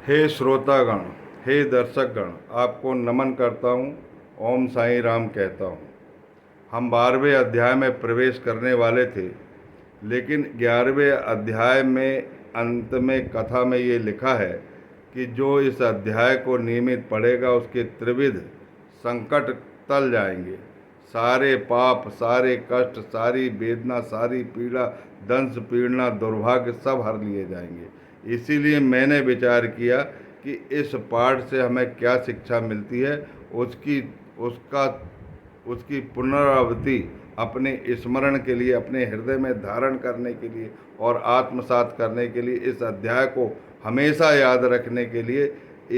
हे श्रोतागण, हे दर्शकगण, आपको नमन करता हूँ। ओम साईं राम कहता हूँ। हम 12वें अध्याय में प्रवेश करने वाले थे, लेकिन 11वें अध्याय में अंत में कथा में ये लिखा है कि जो इस अध्याय को नियमित पढ़ेगा उसके त्रिविध संकट टल जाएंगे। सारे पाप, सारे कष्ट, सारी वेदना, सारी पीड़ा, दंश पीड़ना, दुर्भाग्य सब हर लिए जाएंगे। इसीलिए मैंने विचार किया कि इस पाठ से हमें क्या शिक्षा मिलती है, उसकी उसका उसकी पुनरावृत्ति अपने स्मरण के लिए, अपने हृदय में धारण करने के लिए और आत्मसात करने के लिए, इस अध्याय को हमेशा याद रखने के लिए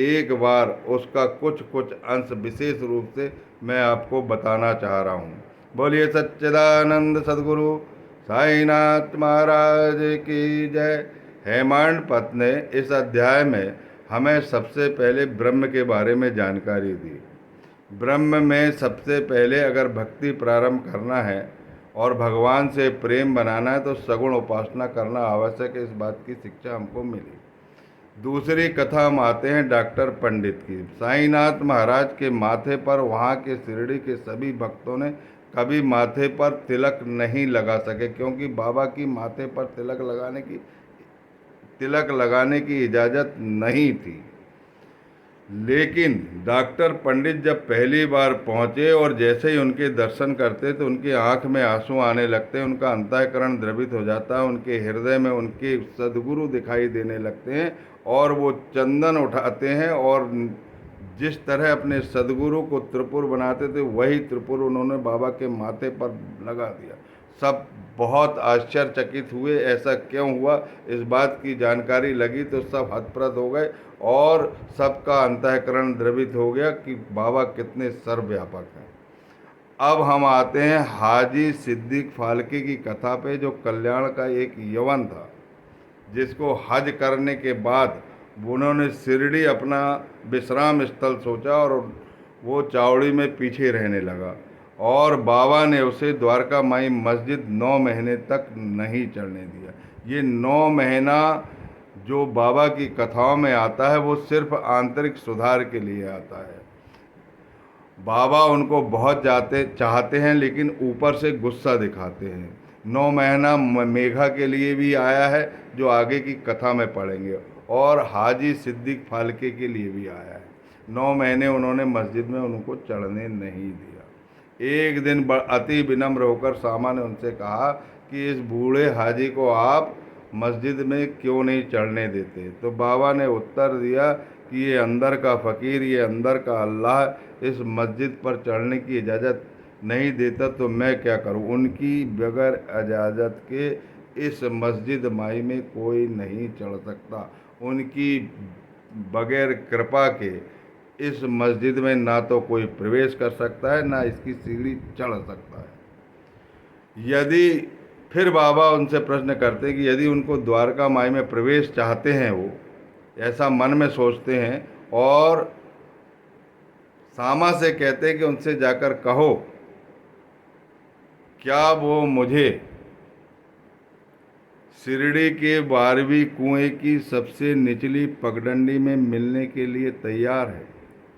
एक बार उसका कुछ कुछ अंश विशेष रूप से मैं आपको बताना चाह रहा हूँ। बोलिए सच्चिदानंद सदगुरु साईनाथ महाराज की जय। हेमांड पत ने इस अध्याय में हमें सबसे पहले ब्रह्म के बारे में जानकारी दी। ब्रह्म में सबसे पहले अगर भक्ति प्रारंभ करना है और भगवान से प्रेम बनाना है तो सगुण उपासना करना आवश्यक है, इस बात की शिक्षा हमको मिली। दूसरी कथा हम आते हैं डॉक्टर पंडित की। साईनाथ महाराज के माथे पर वहाँ के शिरडी के सभी भक्तों ने कभी माथे पर तिलक नहीं लगा सके, क्योंकि बाबा की माथे पर तिलक लगाने की इजाज़त नहीं थी। लेकिन डॉक्टर पंडित जब पहली बार पहुँचे और जैसे ही उनके दर्शन करते तो उनकी आंख में आंसू आने लगते, उनका अंतःकरण द्रवित हो जाता, उनके हृदय में उनके सद्गुरु दिखाई देने लगते हैं और वो चंदन उठाते हैं और जिस तरह अपने सद्गुरु को त्रिपुर बनाते थे वही त्रिपुर उन्होंने बाबा के माथे पर लगा दिया। सब बहुत आश्चर्यचकित हुए, ऐसा क्यों हुआ, इस बात की जानकारी लगी तो सब हतप्रभ हो गए और सबका अंतःकरण द्रवित हो गया कि बाबा कितने सर्वव्यापक हैं। अब हम आते हैं हाजी सिद्दीक फाल्के की कथा पे, जो कल्याण का एक यवन था जिसको हज करने के बाद उन्होंने शिरडी अपना विश्राम स्थल सोचा और वो चावड़ी में पीछे रहने लगा और बाबा ने उसे द्वारका माई मस्जिद 9 महीने तक नहीं चढ़ने दिया। ये 9 महीना जो बाबा की कथाओं में आता है वो सिर्फ आंतरिक सुधार के लिए आता है। बाबा उनको बहुत चाहते हैं लेकिन ऊपर से गुस्सा दिखाते हैं। 9 महीना मेघा के लिए भी आया है जो आगे की कथा में पढ़ेंगे, और हाजी सिद्दीक फाल्के के लिए भी आया है। 9 महीने उन्होंने मस्जिद में उनको चढ़ने नहीं दिया। एक दिन अति विनम्र होकर सामा ने उनसे कहा कि इस बूढ़े हाजी को आप मस्जिद में क्यों नहीं चढ़ने देते। तो बाबा ने उत्तर दिया कि ये अंदर का फ़कीर, ये अंदर का अल्लाह इस मस्जिद पर चढ़ने की इजाज़त नहीं देता तो मैं क्या करूं। उनकी बगैर इजाज़त के इस मस्जिद माई में कोई नहीं चढ़ सकता। उनकी बगैर कृपा के इस मस्जिद में ना तो कोई प्रवेश कर सकता है, ना इसकी सीढ़ी चढ़ सकता है। यदि फिर बाबा उनसे प्रश्न करते हैं कि यदि उनको द्वारका माई में प्रवेश चाहते हैं, वो ऐसा मन में सोचते हैं, और सामा से कहते हैं कि उनसे जाकर कहो क्या वो मुझे शिरडी के 12वीं कुएं की सबसे निचली पगडंडी में मिलने के लिए तैयार है।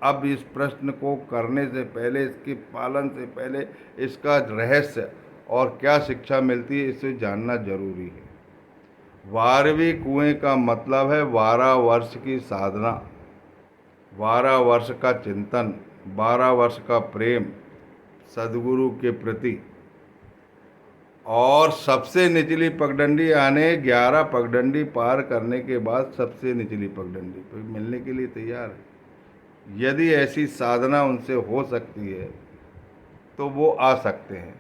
अब इस प्रश्न को करने से पहले, इसके पालन से पहले, इसका रहस्य और क्या शिक्षा मिलती है इसे जानना जरूरी है। 12वीं कुएं का मतलब है 12 वर्ष की साधना, 12 वर्ष का चिंतन, 12 वर्ष का प्रेम सदगुरु के प्रति, और सबसे निचली पगडंडी यानी 11 पगडंडी पार करने के बाद सबसे निचली पगडंडी पर मिलने के लिए तैयार है। यदि ऐसी साधना उनसे हो सकती है तो वो आ सकते हैं।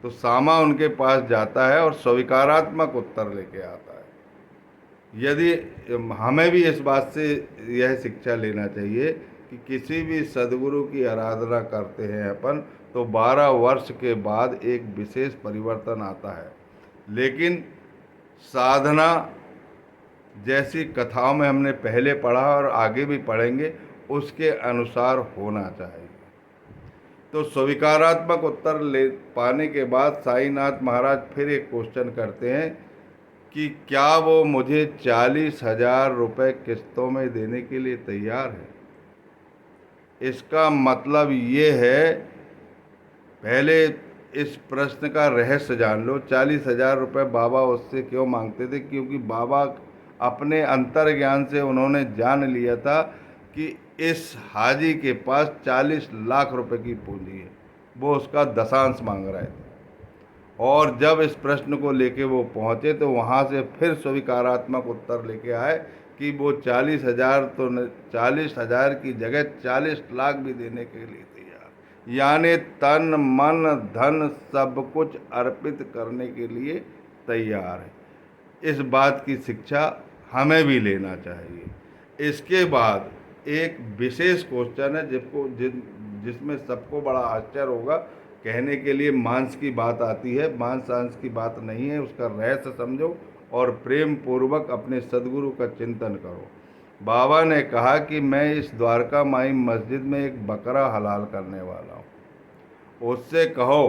तो सामा उनके पास जाता है और स्वीकारात्मक उत्तर लेके आता है। यदि हमें भी इस बात से यह शिक्षा लेना चाहिए कि किसी भी सदगुरु की आराधना करते हैं अपन तो 12 वर्ष के बाद एक विशेष परिवर्तन आता है, लेकिन साधना जैसी कथाओं में हमने पहले पढ़ा और आगे भी पढ़ेंगे उसके अनुसार होना चाहिए। तो स्वीकारात्मक उत्तर ले पाने के बाद साईनाथ महाराज फिर एक क्वेश्चन करते हैं कि क्या वो मुझे 40,000 रुपये किस्तों में देने के लिए तैयार है। इसका मतलब ये है, पहले इस प्रश्न का रहस्य जान लो। 40,000 रुपये बाबा उससे क्यों मांगते थे? क्योंकि बाबा अपने अंतर ज्ञान से उन्होंने जान लिया था कि इस हाजी के पास 40 लाख रुपए की पूंजी है। वो उसका दशांश मांग रहे थे। और जब इस प्रश्न को लेके वो पहुंचे तो वहां से फिर स्वीकारात्मक उत्तर लेके आए कि वो 40,000 तो 40,000 की जगह 40 लाख भी देने के लिए तैयार, यानी तन मन धन सब कुछ अर्पित करने के लिए तैयार है। इस बात की शिक्षा हमें भी लेना चाहिए। इसके बाद एक विशेष क्वेश्चन है जिसमें सबको बड़ा आश्चर्य होगा। कहने के लिए मांस की बात आती है, मांस आंस की बात नहीं है। उसका रहस्य समझो और प्रेम पूर्वक अपने सदगुरु का चिंतन करो। बाबा ने कहा कि मैं इस द्वारका माई मस्जिद में एक बकरा हलाल करने वाला हूँ। उससे कहो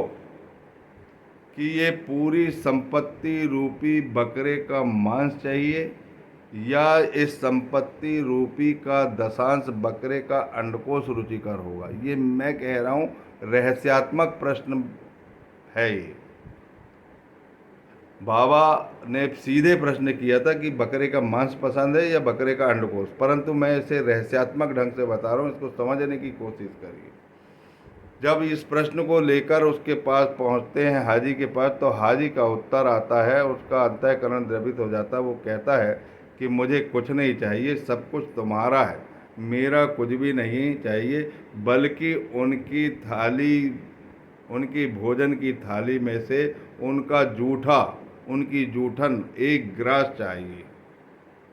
कि ये पूरी संपत्ति रूपी बकरे का मांस चाहिए या इस संपत्ति रूपी का दशांश बकरे का अंडकोश रुचिकर होगा। ये मैं कह रहा हूँ रहस्यात्मक प्रश्न है ये। बाबा ने सीधे प्रश्न किया था कि बकरे का मांस पसंद है या बकरे का अंडकोश, परंतु मैं इसे रहस्यात्मक ढंग से बता रहा हूँ, इसको समझने की कोशिश करिए। जब इस प्रश्न को लेकर उसके पास पहुंचते हैं हाजी के पास, तो हाजी का उत्तर आता है, उसका अंतःकरण द्रवित हो जाता है। वो कहता है कि मुझे कुछ नहीं चाहिए, सब कुछ तुम्हारा है, मेरा कुछ भी नहीं चाहिए, बल्कि उनकी भोजन की थाली में से उनकी जूठन एक ग्रास चाहिए।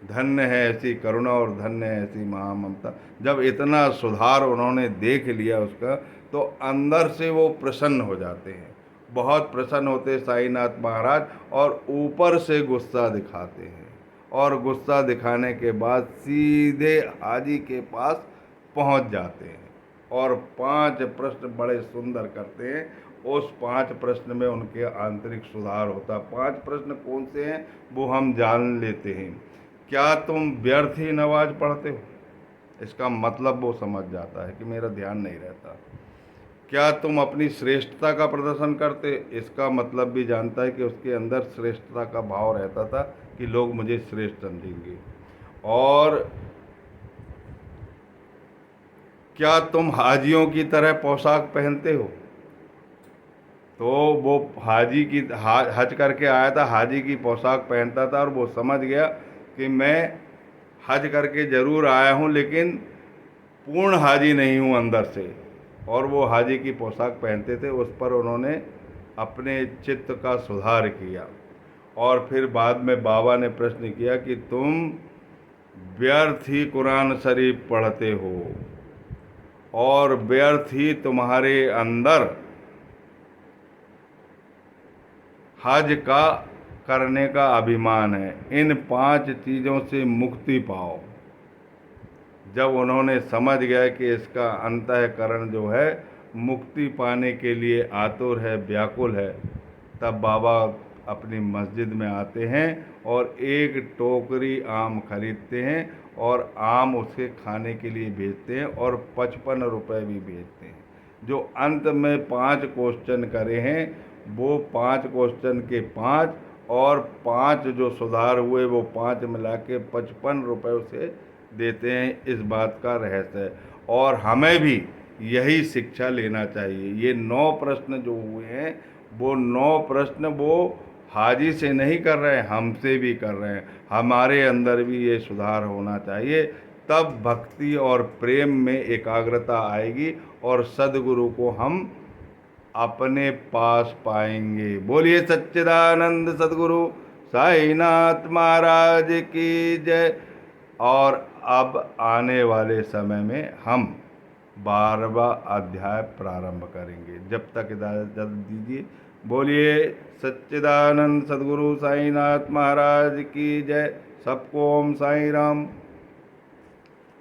धन्य है ऐसी करुणा और धन्य है ऐसी महाममता। जब इतना सुधार उन्होंने देख लिया उसका, तो अंदर से वो प्रसन्न हो जाते हैं, बहुत प्रसन्न होते साईनाथ महाराज, और ऊपर से गुस्सा दिखाते हैं। और गुस्सा दिखाने के बाद सीधे हाजी के पास पहुंच जाते हैं और 5 प्रश्न बड़े सुंदर करते हैं। उस 5 प्रश्न में उनके आंतरिक सुधार होता है। 5 प्रश्न कौन से हैं वो हम जान लेते हैं। क्या तुम व्यर्थ ही नमाज पढ़ते हो? इसका मतलब वो समझ जाता है कि मेरा ध्यान नहीं रहता। क्या तुम अपनी श्रेष्ठता का प्रदर्शन करते? इसका मतलब भी जानता है कि उसके अंदर श्रेष्ठता का भाव रहता था कि लोग मुझे श्रेष्ठ समझेंगे। और क्या तुम हाजियों की तरह पोशाक पहनते हो? तो वो हाजी की हज करके आया था, हाजी की पोशाक पहनता था, और वो समझ गया कि मैं हज करके ज़रूर आया हूँ लेकिन पूर्ण हाजी नहीं हूँ अंदर से। और वो हाजी की पोशाक पहनते थे। उस पर उन्होंने अपने चित्त का सुधार किया। और फिर बाद में बाबा ने प्रश्न किया कि तुम व्यर्थ ही कुरान शरीफ पढ़ते हो और व्यर्थ ही तुम्हारे अंदर हज का करने का अभिमान है। इन 5 चीज़ों से मुक्ति पाओ। जब उन्होंने समझ गया कि इसका अंतःकरण जो है मुक्ति पाने के लिए आतुर है, व्याकुल है, तब बाबा अपनी मस्जिद में आते हैं और एक टोकरी आम खरीदते हैं और आम उसके खाने के लिए भेजते हैं और 55 रुपये भी भेजते हैं। जो अंत में 5 क्वेश्चन करे हैं वो 5 क्वेश्चन के 5 और 5 जो सुधार हुए वो 5 मिला के 55 रुपये उसे देते हैं। इस बात का रहस्य है। और हमें भी यही शिक्षा लेना चाहिए। ये 9 प्रश्न जो हुए हैं वो 9 प्रश्न वो हाजी से नहीं कर रहे हैं, हमसे भी कर रहे हैं। हमारे अंदर भी ये सुधार होना चाहिए, तब भक्ति और प्रेम में एकाग्रता आएगी और सद्गुरु को हम अपने पास पाएंगे। बोलिए सच्चिदानंद सद्गुरु साईनाथ महाराज की जय। और अब आने वाले समय में हम 12वां अध्याय प्रारंभ करेंगे। जब तक इजाज़त दीजिए। बोलिए सच्चिदानंद सद्गुरु साईनाथ महाराज की जय। सबको ओम साई राम।